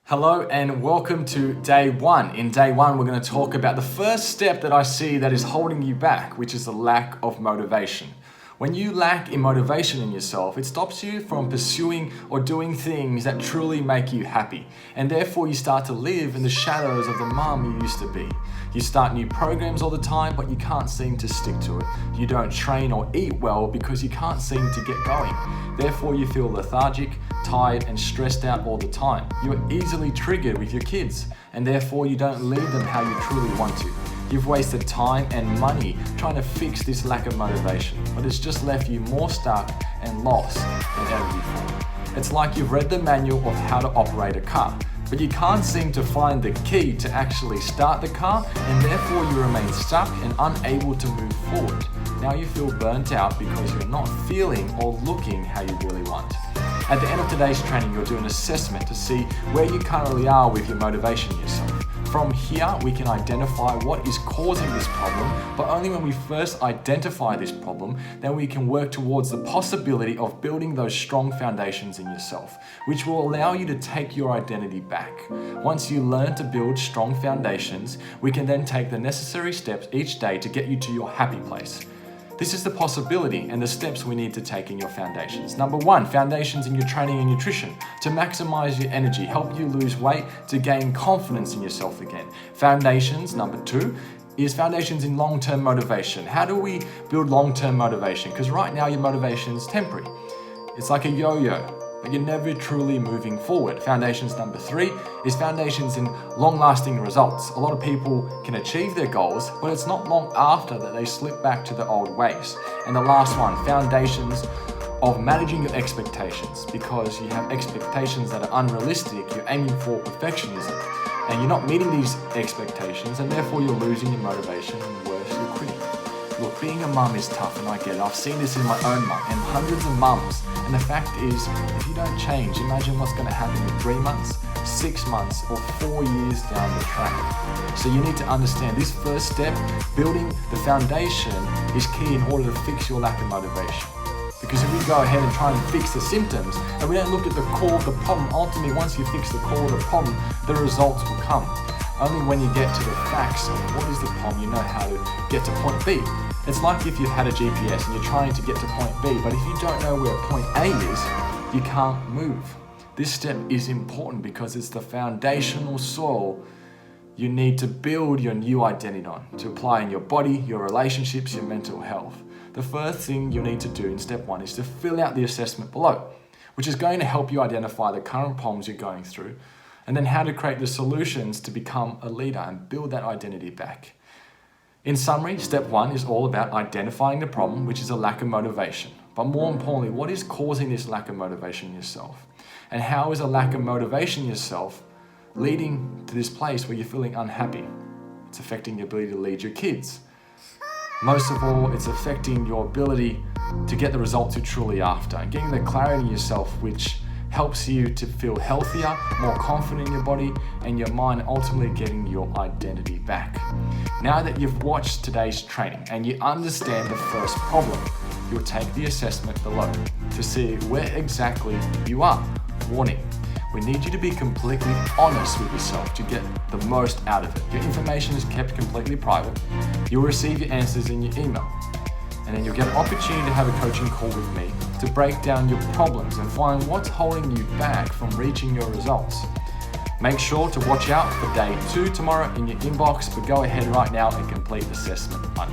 Hello and welcome to day one. In day one, we're going to talk about the first step that I see that is holding you back, which is the lack of motivation. When you lack in motivation in yourself, it stops you from pursuing or doing things that truly make you happy. And therefore you start to live in the shadows of the mom you used to be. You start new programs all the time, but you can't seem to stick to it. You don't train or eat well because you can't seem to get going. Therefore you feel lethargic, tired and stressed out all the time. You are easily triggered with your kids, and therefore you don't lead them how you truly want to. You've wasted time and money trying to fix this lack of motivation, but it's just left you more stuck and lost than ever before. It's like you've read the manual of how to operate a car, but you can't seem to find the key to actually start the car, and therefore you remain stuck and unable to move forward. Now you feel burnt out because you're not feeling or looking how you really want. At the end of today's training, you'll do an assessment to see where you currently are with your motivation in yourself. From here, we can identify what is causing this problem, but only when we first identify this problem, then we can work towards the possibility of building those strong foundations in yourself, which will allow you to take your identity back. Once you learn to build strong foundations, we can then take the necessary steps each day to get you to your happy place. This is the possibility and the steps we need to take in your foundations. Number one, foundations in your training and nutrition to maximize your energy, help you lose weight, to gain confidence in yourself again. Foundations, number two, is foundations in long-term motivation. How do we build long-term motivation? Because right now your motivation is temporary. It's like a yo-yo, but you're never truly moving forward. Foundations number three is foundations in long-lasting results. A lot of people can achieve their goals, but it's not long after that they slip back to the old ways. And the last one, foundations of managing your expectations, because you have expectations that are unrealistic, you're aiming for perfectionism, and you're not meeting these expectations, and therefore you're losing your motivation, and worse, you're quitting. Look, being a mum is tough, and I get it. I've seen this in my own mum and hundreds of mums. And the fact is, if you don't change, imagine what's going to happen in 3 months, 6 months, or 4 years down the track. So you need to understand this first step, building the foundation, is key in order to fix your lack of motivation. Because if we go ahead and try and fix the symptoms, and we don't look at the core of the problem, ultimately once you fix the core of the problem, the results will come. Only when you get to the facts of what is the problem, you know how to get to point B. It's like if you had a GPS and you're trying to get to point B, but if you don't know where point A is, you can't move. This step is important because it's the foundational soil you need to build your new identity on, to apply in your body, your relationships, your mental health. The first thing you need to do in step one is to fill out the assessment below, which is going to help you identify the current problems you're going through, and then how to create the solutions to become a leader and build that identity back. In summary, step one is all about identifying the problem, which is a lack of motivation. But more importantly, what is causing this lack of motivation in yourself? And how is a lack of motivation in yourself leading to this place where you're feeling unhappy? It's affecting your ability to lead your kids. Most of all, it's affecting your ability to get the results you're truly after and getting the clarity in yourself, which helps you to feel healthier, more confident in your body and your mind, ultimately getting your identity back. Now that you've watched today's training and you understand the first problem, you'll take the assessment below to see where exactly you are. Warning, we need you to be completely honest with yourself to get the most out of it. Your information is kept completely private. You'll receive your answers in your email. And then you'll get an opportunity to have a coaching call with me to break down your problems and find what's holding you back from reaching your results. Make sure to watch out for day 2 tomorrow in your inbox, but go ahead right now and complete assessment 1.